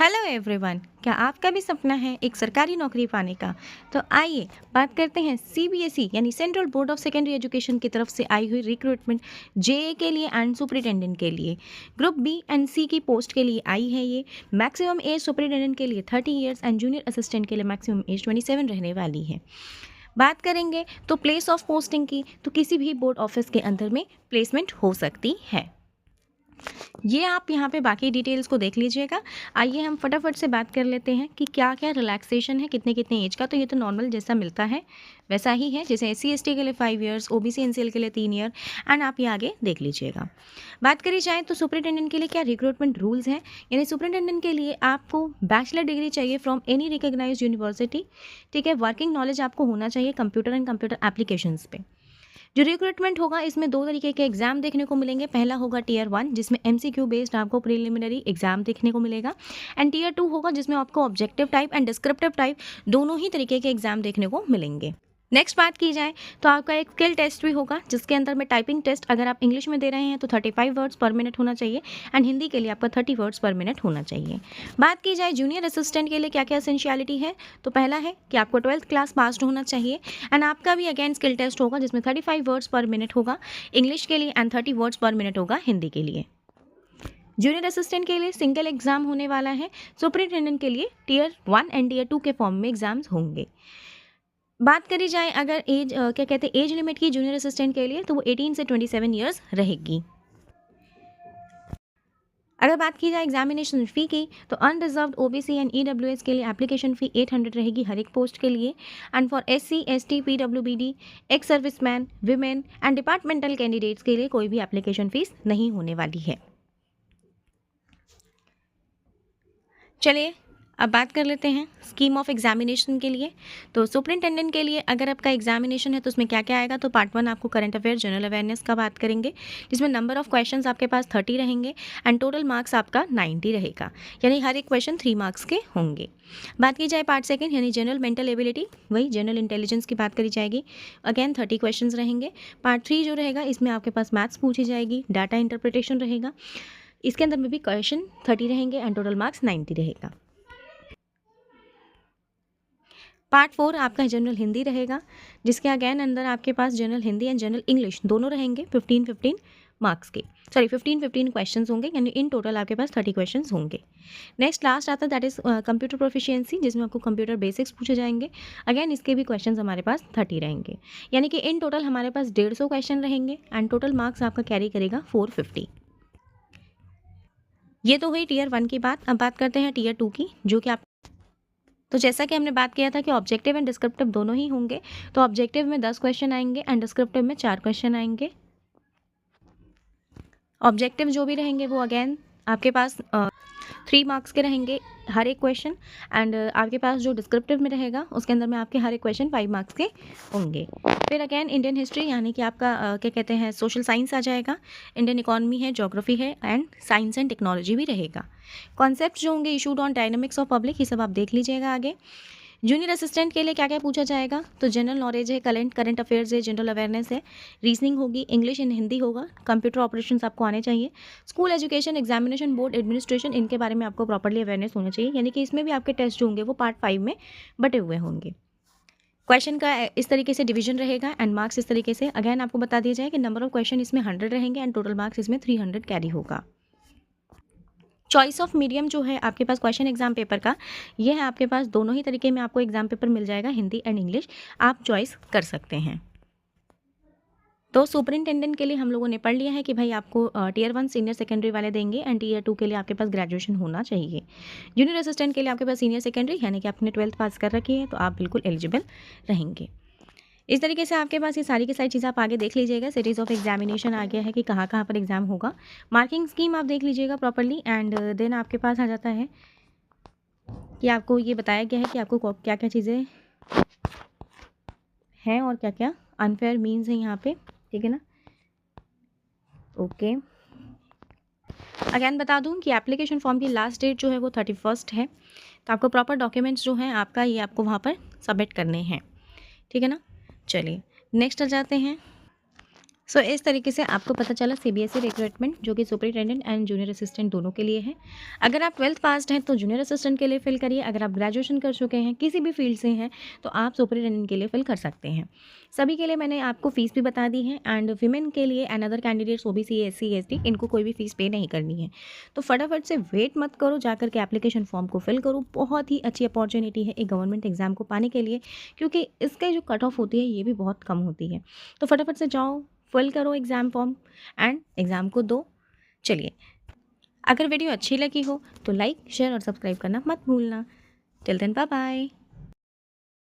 Hello everyone, क्या आपका भी सपना है एक सरकारी नौकरी पाने का? तो आइए बात करते हैं सीबीएसई यानी central board of secondary education की तरफ से आई हुई रिक्रूटमेंट जेए के लिए एंड सुपरिटेंडेंट के लिए। ग्रुप बी एंड सी की पोस्ट के लिए आई है ये। मैक्सिमम एज सुपरिटेंडेंट के लिए 30 ईयर्स एंड जूनियर असिस्टेंट के लिए मैक्सिमम एज 27 रहने वाली है। बात करेंगे तो प्लेस ऑफ पोस्टिंग की, तो किसी भी बोर्ड ऑफिस के अंदर में प्लेसमेंट हो सकती है। ये आप यहाँ पे बाकी डिटेल्स को देख लीजिएगा। आइए हम फटाफट से बात कर लेते हैं कि क्या क्या रिलैक्सेशन है, कितने कितने एज का। तो ये तो नॉर्मल जैसा मिलता है वैसा ही है, जैसे एससी एसटी के लिए 5 ईयर्स, ओबीसी एनसीएल के लिए 3 ईयर एंड आप ये आगे देख लीजिएगा। बात करी जाए तो सुपरिटेंडेंट के लिए क्या रिक्रूटमेंट रूल्स हैं, यानी सुपरिटेंडेंट के लिए आपको बैचलर डिग्री चाहिए फ्रॉम एनी रिकॉग्नाइज्ड यूनिवर्सिटी। ठीक है, वर्किंग नॉलेज आपको होना चाहिए कंप्यूटर एंड कंप्यूटर एप्लीकेशंस पे। जो रिक्रूटमेंट होगा इसमें 2 तरीके के एग्जाम देखने को मिलेंगे। पहला होगा टीयर 1 जिसमें एमसीक्यू बेस्ड आपको प्रिलिमिनरी एग्जाम देखने को मिलेगा, एंड टीयर 2 होगा जिसमें आपको objective type and descriptive type दोनों ही तरीके के एग्जाम देखने को मिलेंगे। नेक्स्ट बात की जाए तो आपका एक स्किल टेस्ट भी होगा, जिसके अंदर में टाइपिंग टेस्ट अगर आप इंग्लिश में दे रहे हैं तो 35 वर्ड्स पर मिनट होना चाहिए एंड हिंदी के लिए आपका 30 वर्ड्स पर मिनट होना चाहिए। बात की जाए जूनियर असिस्टेंट के लिए क्या क्या एसेंशियलिटी है, तो पहला है कि आपको 12th क्लास पास्ड होना चाहिए एंड आपका भी अगेन स्किल टेस्ट होगा जिसमें 35 वर्ड्स पर मिनट होगा इंग्लिश के लिए एंड 30 वर्ड्स पर मिनट होगा हिंदी के लिए। जूनियर असिस्टेंट के लिए सिंगल एग्जाम होने वाला है। सुपरिटेंडेंट के लिए टीयर 1 एंड टीयर 2 के फॉर्म में एग्जाम्स होंगे। बात करी जाए अगर एज क्या कहते हैं एज लिमिट की जूनियर असिस्टेंट के लिए, तो वो 18 से 27 ईयर्स रहेगी। अगर बात की जाए एग्जामिनेशन फ़ी की, तो अनरिजर्व्ड ओबीसी एंड ईडब्ल्यूएस के लिए एप्लीकेशन फ़ी 800 रहेगी हर एक पोस्ट के लिए, and for SC ST PWBD ex serviceman women and departmental candidates के लिए कोई भी एप्लीकेशन फ़ीस नहीं होने वाली है। चलिए अब बात कर लेते हैं स्कीम ऑफ एग्जामिनेशन के लिए। तो सुपरिटेंडेंट के लिए अगर आपका एग्जामिनेशन है तो उसमें क्या क्या आएगा, तो पार्ट 1 आपको करंट अफेयर जनरल अवेयरनेस का बात करेंगे, जिसमें नंबर ऑफ क्वेश्चंस आपके पास 30 रहेंगे एंड टोटल मार्क्स आपका 90 रहेगा, यानी हर एक क्वेश्चन 3 मार्क्स के होंगे। बात की जाए पार्ट 2 यानी जनरल मेंटल एबिलिटी, वही जनरल इंटेलिजेंस की बात करी जाएगी, अगेन 30 क्वेश्चन रहेंगे। पार्ट 3 जो रहेगा इसमें आपके पास मैथ्स पूछी जाएगी, डाटा इंटरप्रिटेशन रहेगा, इसके अंदर में भी क्वेश्चन 30 रहेंगे एंड टोटल मार्क्स 90 रहेगा। पार्ट 4 आपका जनरल हिंदी रहेगा, जिसके अगेन अंदर आपके पास general Hindi and general English दोनों रहेंगे 15 मार्क्स के, सॉरी 15 क्वेश्चंस होंगे, यानी इन टोटल आपके पास 30 क्वेश्चंस होंगे। नेक्स्ट लास्ट आता है दैट इज कंप्यूटर प्रोफिशिएंसी, जिसमें आपको कंप्यूटर बेसिक्स पूछे जाएंगे, अगेन इसके भी क्वेश्चंस हमारे पास 30 रहेंगे, यानी कि इन टोटल हमारे पास 150 क्वेश्चन रहेंगे एंड टोटल मार्क्स आपका कैरी करेगा 450। ये तो हुई टीयर 1 की बात। अब बात करते हैं टीयर 2 की, जो कि आप तो जैसा कि हमने बात किया था कि ऑब्जेक्टिव एंड डिस्क्रिप्टिव दोनों ही होंगे, तो ऑब्जेक्टिव में 10 क्वेश्चन आएंगे एंड डिस्क्रिप्टिव में 4 क्वेश्चन आएंगे। ऑब्जेक्टिव जो भी रहेंगे वो अगेन आपके पास 3 मार्क्स के रहेंगे हर एक क्वेश्चन, एंड आपके पास जो डिस्क्रिप्टिव में रहेगा उसके अंदर में आपके हर एक क्वेश्चन 5 मार्क्स के होंगे। फिर अगेन इंडियन हिस्ट्री यानी कि आपका क्या कहते हैं सोशल साइंस आ जाएगा, इंडियन इकोनॉमी है, ज्योग्राफी है एंड साइंस एंड टेक्नोलॉजी भी रहेगा। कॉन्सेप्ट जो होंगे issued on dynamics of public, ये सब आप देख लीजिएगा आगे। जूनियर असिस्टेंट के लिए क्या क्या पूछा जाएगा, तो जनरल नॉलेज है, करंट अफेयर्स है, जनरल अवेयरनेस है, रीजनिंग होगी, इंग्लिश एंड हिंदी होगा, कंप्यूटर ऑपरेशंस आपको आने चाहिए, school education, examination board administration, इनके बारे में आपको प्रॉपर्ली अवेयरनेस होना चाहिए, यानी कि इसमें भी आपके टेस्ट जो होंगे वो पार्ट 5 में बटे हुए होंगे। क्वेश्चन का इस तरीके से डिवीजन रहेगा एंड मार्क्स इस तरीके से। अगेन आपको बता दिया जाए कि नंबर ऑफ क्वेश्चन इसमें 100 रहेंगे एंड टोटल मार्क्स इसमें 300 कैरी होगा। चॉइस ऑफ मीडियम जो है आपके पास क्वेश्चन एग्जाम पेपर का, ये है आपके पास दोनों ही तरीके में आपको एग्जाम पेपर मिल जाएगा, हिंदी एंड इंग्लिश आप चॉइस कर सकते हैं। तो सुपरिटेंडेंट के लिए हम लोगों ने पढ़ लिया है कि भाई आपको टीयर 1 सीनियर सेकेंडरी वाले देंगे एंड टीयर 2 के लिए आपके पास ग्रेजुएशन होना चाहिए। जूनियर असिस्टेंट के लिए आपके पास सीनियर सेकेंडरी यानी कि आपने 12th पास कर रखी है तो आप बिल्कुल एलिजिबल रहेंगे। इस तरीके से आपके पास ये सारी की सारी चीज़ आप आगे देख लीजिएगा। सिटीज़ ऑफ एग्जामिनेशन आ गया है कि कहाँ कहाँ पर एग्जाम होगा, मार्किंग स्कीम आप देख लीजिएगा प्रॉपर्ली, एंड देन आपके पास आ जाता है कि आपको ये बताया गया है कि आपको क्या क्या चीज़ें हैं और क्या क्या अनफेयर मीन्स है यहाँ पे, ठीक है ना। ओके, अगेन बता दूं कि एप्लीकेशन फॉर्म की लास्ट डेट जो है वो 31 है, तो आपको प्रॉपर डॉक्यूमेंट्स जो हैं आपका ये आपको वहाँ पर सबमिट करने हैं, ठीक है ना। चलिए नेक्स्ट आ जाते हैं सो इस तरीके से आपको पता चला सीबीएसई रिक्रूटमेंट जो कि सुपरिटेंडेंट एंड जूनियर असिस्टेंट दोनों के लिए है। अगर आप 12th पास्ड हैं तो जूनियर असिस्टेंट के लिए फिल करिए। अगर आप ग्रेजुएशन कर चुके हैं, किसी भी फील्ड से हैं, तो आप सुपरिटेंडेंट के लिए फिल कर सकते हैं। सभी के लिए मैंने आपको फ़ीस भी बता दी है एंड वीमेन के लिए and other candidates OBC, SC, ST, इनको कोई भी फ़ीस पे नहीं करनी है। तो फटाफट से वेट मत करो, जाकर के एप्लीकेशन फॉर्म को फिल करो। बहुत ही अच्छी अपॉर्चुनिटी है एक गवर्नमेंट एग्जाम को पाने के लिए, क्योंकि इसके जो कट ऑफ होती है ये भी बहुत कम होती है। तो फटाफट से जाओ, फिल करो एग्ज़ाम फॉर्म एंड एग्ज़ाम को दो। चलिए, अगर वीडियो अच्छी लगी हो तो लाइक, शेयर और सब्सक्राइब करना मत भूलना। Till then bye bye.